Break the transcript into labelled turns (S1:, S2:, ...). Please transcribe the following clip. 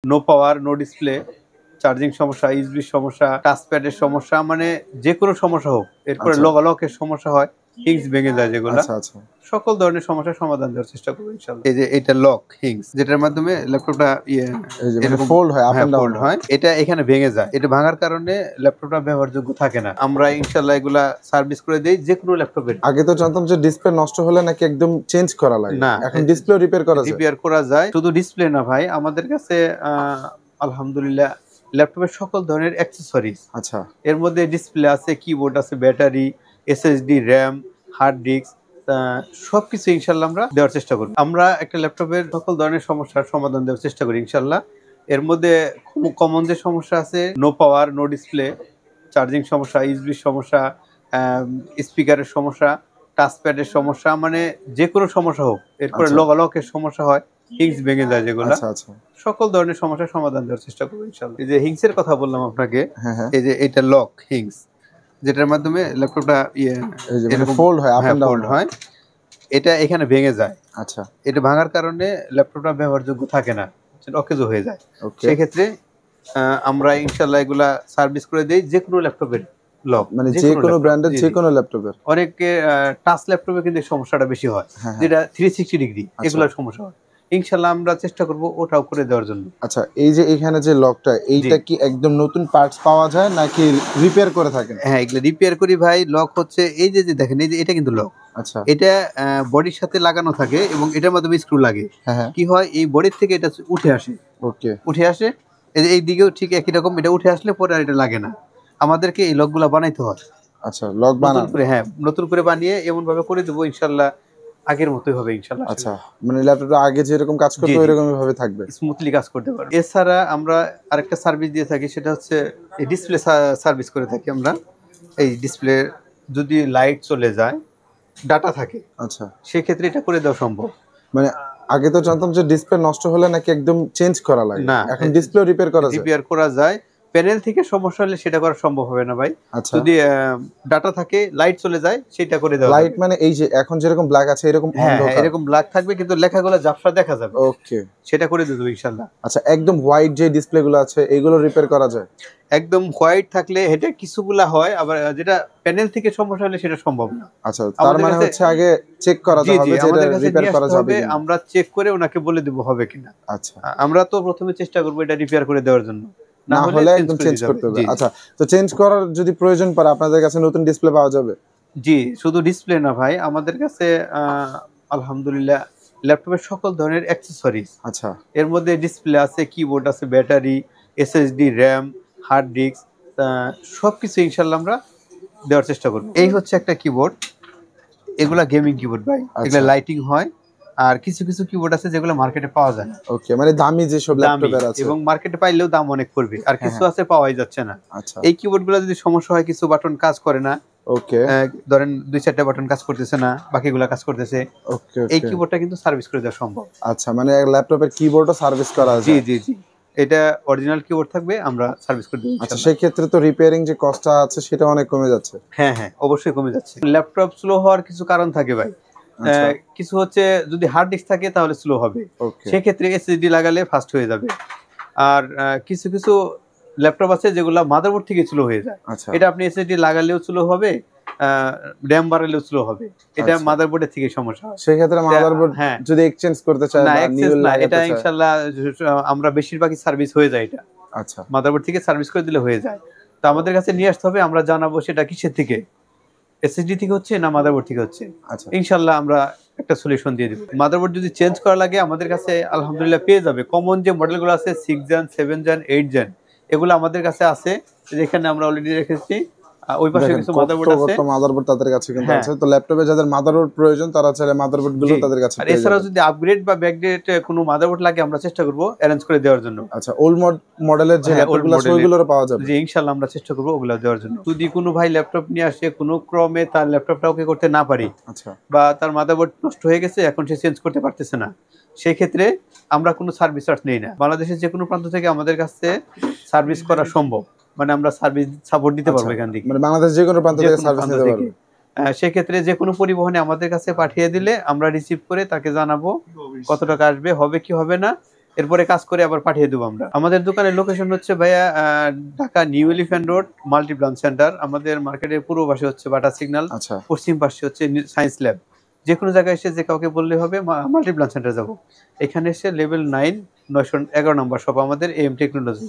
S1: No power, no display, charging সমস্যা, USB সমস্যা, টাচপ্যাডের সমস্যা, মানে যে কোনো সমস্যা হোক, এরপরে লকের সমস্যা হয়, হিংস ভেঙে যায় যেগুলা, সকল ধরনের সমস্যার সমাধান দেওয়ার চেষ্টা করবো ইনশাআল্লাহ। এই যে এটা লক হিংস, যেটার মাধ্যমে ল্যাপটপটা
S2: ফোল্ড হয়,
S1: ফোল্ড হয়, এটা এখানে ভেঙে যায়। এটা ভাঙার কারণে ল্যাপটপটা ব্যবহারযোগ্য থাকে না। আমরা ইনশাআল্লাহ এগুলা সার্ভিস করে দেই যে কোনো ল্যাপটপের।
S2: আগে তো জানতাম যে ডিসপ্লে নষ্ট হলে নাকি একদম চেঞ্জ করা লাগে,
S1: না,
S2: এখন ডিসপ্লে রিপেয়ার করা যায়।
S1: শুধু ডিসপ্লে না ভাই, আমাদের কাছে আলহামদুলিল্লাহ ল্যাপটপের সকল ধরনের অ্যাকসেসরিজ,
S2: আচ্ছা,
S1: এর মধ্যে ডিসপ্লে আছে, কিবোর্ড আছে, battery, SSD, RAM, hard disk, সবকিছু ইনশাল্লাহ আমরা দেওয়ার চেষ্টা করি। আমরা একটা ল্যাপটপের সকল ধরনের সমস্যার সমাধান দেওয়ার চেষ্টা করি ইনশাল্লাহ। এর মধ্যে কমন যে সমস্যা আছে, no power, no display, charging সমস্যা, ইউএসবি সমস্যা, স্পিকারের সমস্যা, টাচপ্যাডের সমস্যা, মানে যে কোনো সমস্যা হোক, এরপরে লকের সমস্যা হয়, হিংস ভেঙে যায় যেগুলা, সকল ধরনের সমস্যার সমাধান দেওয়ার চেষ্টা করবো ইনশাআল্লাহ। এই যে হিংসের কথা বললাম আপনাকে, এই যে এটা লক হিংস, যেটার মাধ্যমে ল্যাপটপটা
S2: ফোল্ড হয়,
S1: এটা এখানে ভেঙে যায়।
S2: আচ্ছা,
S1: এটা ভাঙার কারণে ল্যাপটপটা ব্যবহারযোগ্য থাকে না, অকেজো হয়ে যায়। সেক্ষেত্রে আমরা ইনশাআল্লাহ এগুলা সার্ভিস করে দেই যে কোনো ল্যাপটপের লক,
S2: মানে যে কোনো ব্র্যান্ডের যে কোনো ল্যাপটপের।
S1: অনেকে টাচ ল্যাপটপে কিন্তু সমস্যাটা বেশি হয়, যেটা 360 ডিগ্রি, এগুলোর সমস্যা হয়। ইনশাআল্লাহ আমরা চেষ্টা করব ওটাও করে দেওয়ার জন্য।
S2: আচ্ছা, এই যে এখানে যে লকটা, এইটা কি একদম নতুন পার্টস পাওয়া যায় নাকি রিপেয়ার করে থাকেন?
S1: হ্যাঁ, এগুলো রিপেয়ার করি ভাই। লক হচ্ছে এই যে দেখেন, এই যে এটা কিন্তু লক।
S2: আচ্ছা,
S1: এটা বডির সাথে লাগানো থাকে এবং এটার মাধ্যমে স্ক্রু লাগে। কি হয়, এই বডির থেকে এটা উঠে আসে।
S2: ওকে,
S1: উঠে আসে, এই দিকেও ঠিক একই রকম, এটা উঠে আসলে পরে আর এটা লাগে না। আমাদেরকে এই লকগুলো বানাইতে হয়।
S2: আচ্ছা, লক বানান করে,
S1: হ্যাঁ, নতুন করে বানিয়ে এমন ভাবে করে দেবো ইনশাআল্লাহ, আগের মতোই হবে ইনশাআল্লাহ।
S2: আচ্ছা, মানে ল্যাপটপটা আগে যেরকম কাজ করতে ওইরকমই ভাবে থাকবে,
S1: স্মুথলি কাজ করতে পারবে। এছাড়া আমরা আরেকটা সার্ভিস দিয়ে থাকি, সেটা হচ্ছে এই ডিসপ্লে সার্ভিস করে থাকি আমরা। এই ডিসপ্লে যদি লাইট চলে যায়, ডাটা থাকে,
S2: আচ্ছা,
S1: সেই ক্ষেত্রে এটা করে দেওয়া সম্ভব।
S2: মানে আগে তো জানতাম যে ডিসপ্লে নষ্ট হলে নাকি একদম চেঞ্জ করা লাগে,
S1: না,
S2: এখন ডিসপ্লে রিপেয়ার
S1: করা যায়। প্যানেল থেকে সমস্যা হলে সেটা করা সম্ভব হবে না ভাই। যদি ডাটা থাকে, লাইট চলে যায়, সেটা করে দেওয়া।
S2: লাইট মানে এই যে এখন যেরকম ব্ল্যাক আছে এরকম অন্ধকার,
S1: এরকম ব্ল্যাক থাকবে কিন্তু লেখাগুলো ঝাপসা দেখা যাবে।
S2: ওকে,
S1: সেটা করে দেব ইনশাআল্লাহ।
S2: আচ্ছা, একদম হোয়াইট যে ডিসপ্লে গুলো আছে এগুলো রিপেয়ার করা যায়?
S1: একদম হোয়াইট থাকলে এটা কিছুগুলা হয়, আবার যেটা প্যানেল থেকে সমস্যা হলে সেটা সম্ভব না।
S2: আচ্ছা, তার মানে হচ্ছে আগে চেক করা হবে যে এটা রিপেয়ার করা যাবে কিনা।
S1: আমরা চেক করে ওনাকে বলে দেব হবে কিনা।
S2: আচ্ছা,
S1: আমরা তো প্রথমে চেষ্টা করব এটা রিপেয়ার করে দেওয়ার জন্য,
S2: না হলে একদম চেঞ্জ করতে হবে। আচ্ছা, তো চেঞ্জ করার যদি প্রয়োজন পড়ে আপনাদের কাছে নতুন ডিসপ্লে পাওয়া যাবে?
S1: জি, শুধু ডিসপ্লে না ভাই, আমাদের কাছে আলহামদুলিল্লাহ ল্যাপটপের সকল ধরনের অ্যাকসেসরিজ,
S2: আচ্ছা,
S1: এর মধ্যে ডিসপ্লে আছে, কিবোর্ড আছে, battery, SSD, RAM, hard disk, সবকিছু ইনশাআল্লাহ আমরা দেওয়ার চেষ্টা করব। এই হচ্ছে একটা কিবোর্ড, এগুলা গেমিং কিবোর্ড ভাই, এগুলা লাইটিং হয়। আর কিছু কিছু কিবোর্ড আছে যেগুলো মার্কেটে পাওয়া যায় না।
S2: ওকে, মানে দামি যে সব ল্যাপটপের আছে,
S1: এবং মার্কেটে পাইলেও দাম অনেক পড়বে, আর কিছু আছে পাওয়াই যাচ্ছে না।
S2: আচ্ছা,
S1: এই কিবোর্ডগুলো যদি সমস্যা হয়, কিছু বাটন কাজ করে না,
S2: ওকে,
S1: ধরেন 2-4টা বাটন কাজ করতেছে না, বাকিগুলো কাজ করতেছে,
S2: ওকে,
S1: এই কিবোর্ডটা কিন্তু সার্ভিস করে দেওয়া সম্ভব।
S2: আচ্ছা, মানে ল্যাপটপের কিবোর্ডও সার্ভিস করা যায়?
S1: জি জি জি, এটা অরিজিনাল কিবোর্ড থাকবে, আমরা সার্ভিস করে দেব।
S2: আচ্ছা, সেই ক্ষেত্রে তো রিপেয়ারিং যে কস্টটা আছে সেটা অনেক কমে যাচ্ছে।
S1: হ্যাঁ হ্যাঁ, অবশ্যই কমে যাচ্ছে। ল্যাপটপ স্লো হওয়ার কিছু কারণ থাকে ভাই। কিছু হচ্ছে, যদি হার্ড ডিস্ক থাকে তাহলে স্লো হবে, সেক্ষেত্রে এসএসডি লাগালে ফাস্ট হয়ে যাবে। আর কিছু কিছু ল্যাপটপ আছে যেগুলো মাদারবোর্ড থেকে স্লো হয়ে যায়, এটা আপনি এসএসডি লাগালেও স্লো হবে, র্যাম বাড়ালেও স্লো হবে, এটা মাদারবোর্ডের থেকে সমস্যা হয়।
S2: সেই ক্ষেত্রে মাদারবোর্ড যদি এক্সচেঞ্জ করতে চায়
S1: না, এটা ইনশাআল্লাহ আমরা বেশিরভাগই সার্ভিস হয়ে যায় এটা। আচ্ছা, মাদারবোর্ড থেকে সার্ভিস করে দিলে হয়ে যায়। তো আমাদের কাছে নিয়ে আসতে হবে, আমরা জানাবো সেটা কিসের থেকে, এসএসডি থেকে হচ্ছে না মাদারবোর্ড থেকে হচ্ছে। আচ্ছা, ইনশাআল্লাহ আমরা একটা সলিউশন দিয়ে দেব। মাদারবোর্ড যদি চেঞ্জ করা লাগে আমাদের কাছে আলহামদুলিল্লাহ পেয়ে যাবে। কমন যে মডেলগুলো আছে 6 জেন, 7 জেন, 8 জেন, এগুলো আমাদের কাছে আছে, যেখানে আমরা অলরেডি রেখেছি। ওই পাশে কিছু মাদারবোর্ড আছে,
S2: মাদারবোর্ড তাদের কাছে কিন্তু আছে। তো ল্যাপটপে যাদের মাদারবোর্ড প্রয়োজন তারা চাইলে মাদারবোর্ড গুলো তাদের কাছে পেয়ে যাবে।
S1: এছাড়াও যদি আপগ্রেড বা ব্যাকগ্রেড কোনো মাদারবোর্ড লাগে আমরা চেষ্টা করব অ্যারেঞ্জ করে দেওয়ার জন্য।
S2: আচ্ছা, ওল্ড মডেলের যে ল্যাপটপগুলো আছে ওইগুলোরও পাওয়া যাবে?
S1: জি, ইনশাআল্লাহ আমরা চেষ্টা করব ওগুলো দেওয়ার জন্য। যদি কোনো ভাই ল্যাপটপ নিয়ে আসে, কোনো ক্রমে তার ল্যাপটপটা ওকে করতে না পারি, আচ্ছা, বা তার মাদারবোর্ড নষ্ট হয়ে গেছে, এখন সে চেঞ্জ করতে পারতেছে না, সেই ক্ষেত্রে আমরা কোনো সার্ভিস চার্জ নেই না। বাংলাদেশের যে কোনো প্রান্ত থেকে আমাদের কাছে সার্ভিস করা সম্ভব, মানে আমরা সার্ভিস সাপোর্ট দিতে পারবো এখান থেকে,
S2: মানে বাংলাদেশ যে কোনো প্রান্ত থেকে সার্ভিস দিতে পারবো।
S1: সেই ক্ষেত্রে যে কোনো পরিবহনে আমাদের কাছে পাঠিয়ে দিলে আমরা রিসিভ করে তাকে জানাবো কত টাকা আসবে, হবে কি হবে না, এরপরে কাজ করে আবার পাঠিয়ে দেবো আমরা। আমাদের দোকানের লোকেশন হচ্ছে ভাইয়া Dhaka new elephant road multi branch centre. আমাদের মার্কেটের পূর্ব পাশে হচ্ছে বাটা সিগন্যাল,
S2: আচ্ছা
S1: পশ্চিম পাশে হচ্ছে সায়েন্স ল্যাব। যে কোনো জায়গায় এসে যে কাউকে বললে হবে মাল্টি ব্রাঞ্চ সেন্টার যাবো। এখানে এসে লেভেল 9 911 নম্বর শপ আমাদের এম টেকনোলজি।